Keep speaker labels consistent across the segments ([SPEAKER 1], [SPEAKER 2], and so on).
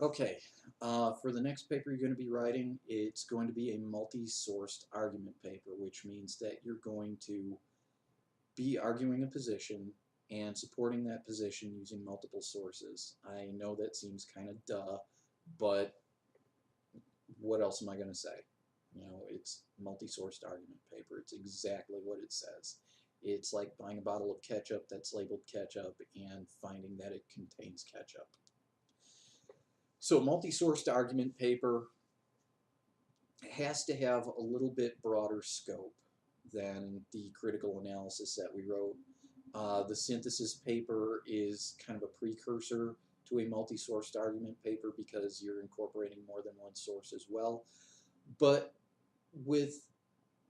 [SPEAKER 1] Okay, for the next paper you're going to be writing, it's going to be a multi-sourced argument paper, which means that you're going to be arguing a position and supporting that position using multiple sources. I know that seems kind of duh, but what else am I going to say? You know, it's multi-sourced argument paper. It's exactly what it says. It's like buying a bottle of ketchup that's labeled ketchup and finding that it contains ketchup. So a multi-sourced argument paper has to have a little bit broader scope than the critical analysis that we wrote. The synthesis paper is kind of a precursor to a multi-sourced argument paper because you're incorporating more than one source as well. But with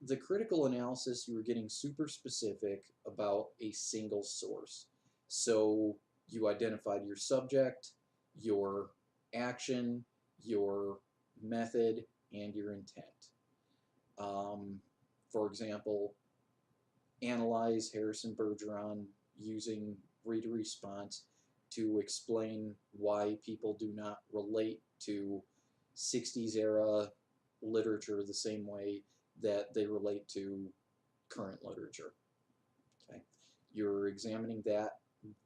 [SPEAKER 1] the critical analysis, you were getting super specific about a single source. So you identified your subject, your action, your method, and your intent. For example, analyze Harrison Bergeron using reader response to explain why people do not relate to 60s era literature the same way that they relate to current literature. Okay? You're examining that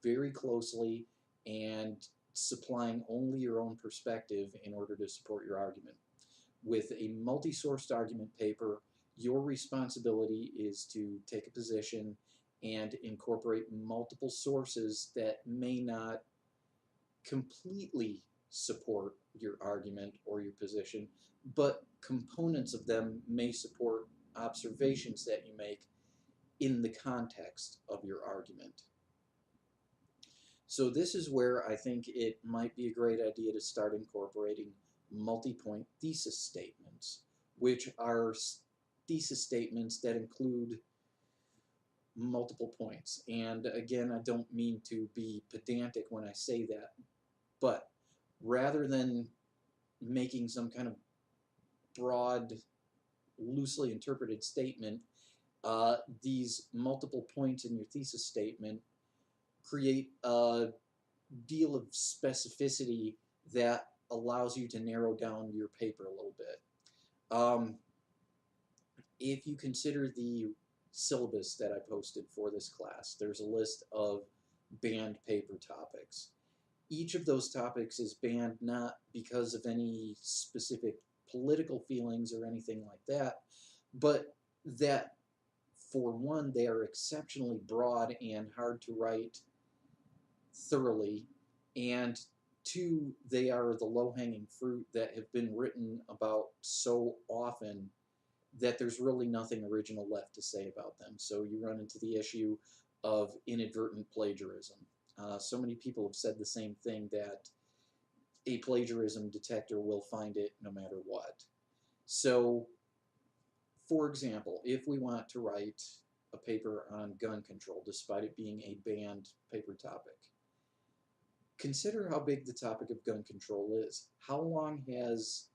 [SPEAKER 1] very closely and supplying only your own perspective in order to support your argument. With a multi-sourced argument paper, your responsibility is to take a position and incorporate multiple sources that may not completely support your argument or your position, but components of them may support observations that you make in the context of your argument. So this is where I think it might be a great idea to start incorporating multi-point thesis statements, which are thesis statements that include multiple points. And again, I don't mean to be pedantic when I say that, but rather than making some kind of broad, loosely interpreted statement, these multiple points in your thesis statement create a deal of specificity that allows you to narrow down your paper a little bit. If you consider the syllabus that I posted for this class, there's a list of banned paper topics. Each of those topics is banned not because of any specific political feelings or anything like that, but that for one, they are exceptionally broad and hard to write thoroughly, and two, they are the low-hanging fruit that have been written about so often that there's really nothing original left to say about them. So you run into the issue of inadvertent plagiarism. So many people have said the same thing, that a plagiarism detector will find it no matter what. So, for example, if we want to write a paper on gun control, despite it being a banned paper topic, consider how big the topic of gun control is. How long has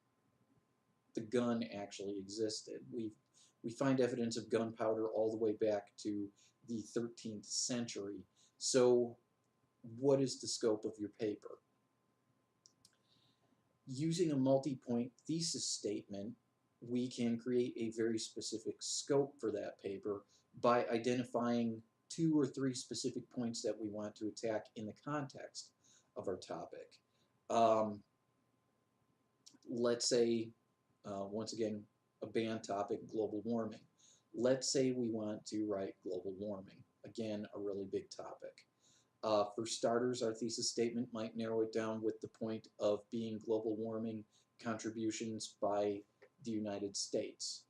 [SPEAKER 1] the gun actually existed? We find evidence of gunpowder all the way back to the 13th century. So what is the scope of your paper? Using a multi-point thesis statement, we can create a very specific scope for that paper by identifying 2 or 3 specific points that we want to attack in the context of our topic. Let's say, once again, a banned topic, global warming. Let's say we want to write global warming. Again, a really big topic. For starters, our thesis statement might narrow it down with the point of being global warming contributions by the United States.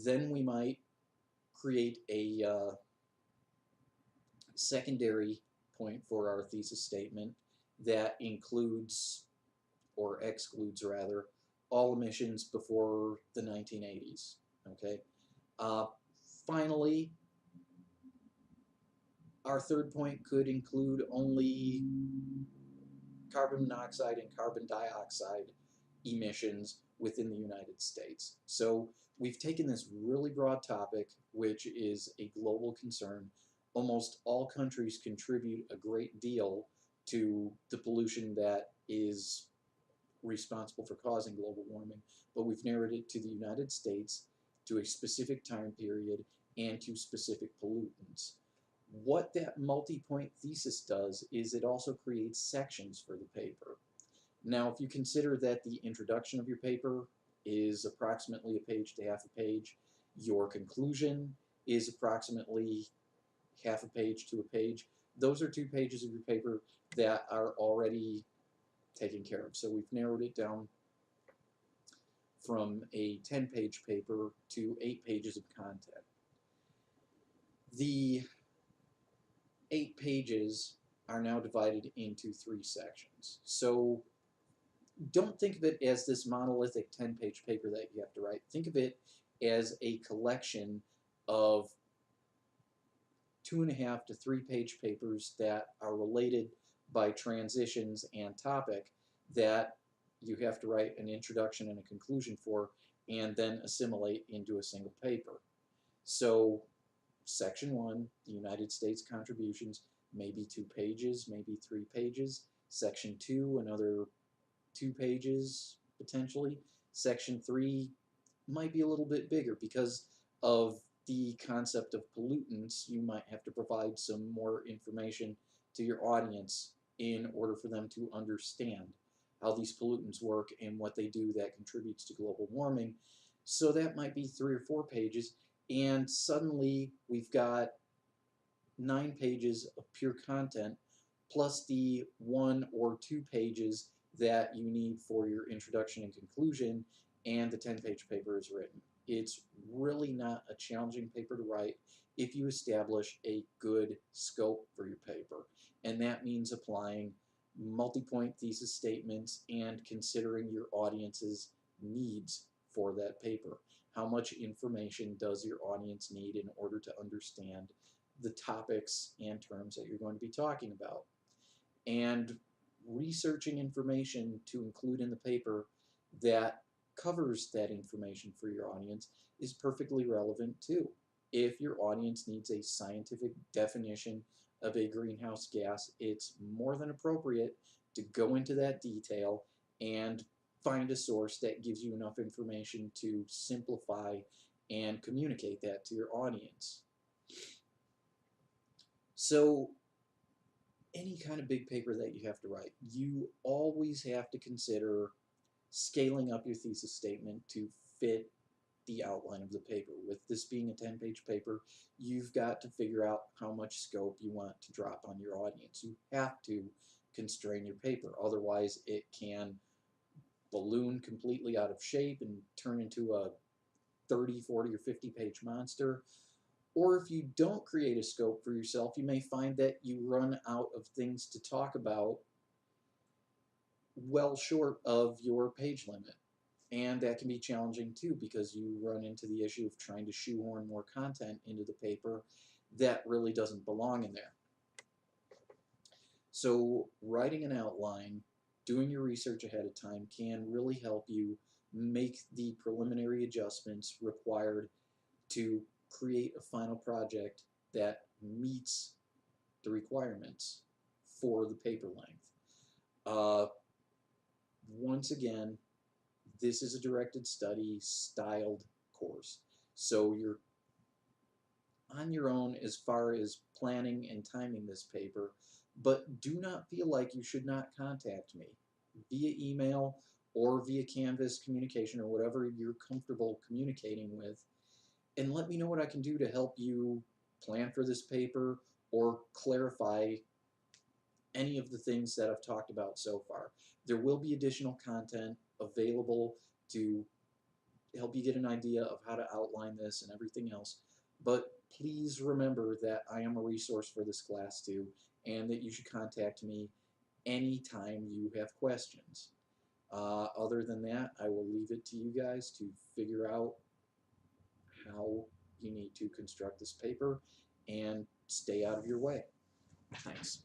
[SPEAKER 1] Then we might create a secondary point for our thesis statement that includes, or excludes rather, all emissions before the 1980s. Okay. Finally, our third point could include only carbon monoxide and carbon dioxide emissions within the United States. So we've taken this really broad topic, which is a global concern. Almost all countries contribute a great deal to the pollution that is responsible for causing global warming, but we've narrowed it to the United States, to a specific time period, and to specific pollutants. What that multi-point thesis does is it also creates sections for the paper. Now, if you consider that the introduction of your paper is approximately a page to half a page, your conclusion is approximately half a page to a page, those are 2 pages of your paper that are already taken care of. So we've narrowed it down from a 10-page paper to 8 pages of content. The 8 pages are now divided into 3 sections. So don't think of it as this monolithic 10-page paper that you have to write. Think of it as a collection of 2.5 to 3-page papers that are related by transitions and topic that you have to write an introduction and a conclusion for, and then assimilate into a single paper. So section 1, the United States contributions, maybe 2 pages, maybe 3 pages. Section 2, another 2 pages potentially. Section 3 might be a little bit bigger because of the concept of pollutants. You might have to provide some more information to your audience in order for them to understand how these pollutants work and what they do that contributes to global warming. So that might be 3 or 4 pages, and suddenly we've got 9 pages of pure content plus the 1 or 2 pages that you need for your introduction and conclusion, and the 10-page paper is written. It's really not a challenging paper to write if you establish a good scope for your paper, and that means applying multi-point thesis statements and considering your audience's needs for that paper. How much information does your audience need in order to understand the topics and terms that you're going to be talking about? And researching information to include in the paper that covers that information for your audience is perfectly relevant too. If your audience needs a scientific definition of a greenhouse gas, it's more than appropriate to go into that detail and find a source that gives you enough information to simplify and communicate that to your audience. So any kind of big paper that you have to write, you always have to consider scaling up your thesis statement to fit the outline of the paper. With this being a 10-page paper, you've got to figure out how much scope you want to drop on your audience. You have to constrain your paper, otherwise it can balloon completely out of shape and turn into a 30, 40, or 50-page monster. Or if you don't create a scope for yourself, you may find that you run out of things to talk about well short of your page limit. And that can be challenging too, because you run into the issue of trying to shoehorn more content into the paper that really doesn't belong in there. So writing an outline, doing your research ahead of time can really help you make the preliminary adjustments required to create a final project that meets the requirements for the paper length. Once again, this is a directed study styled course. So you're on your own as far as planning and timing this paper, but do not feel like you should not contact me via email or via Canvas communication or whatever you're comfortable communicating with, and let me know what I can do to help you plan for this paper or clarify any of the things that I've talked about so far. There will be additional content available to help you get an idea of how to outline this and everything else, but please remember that I am a resource for this class too, and that you should contact me anytime you have questions. Other than that, I will leave it to you guys to figure out how you need to construct this paper and stay out of your way. Thanks.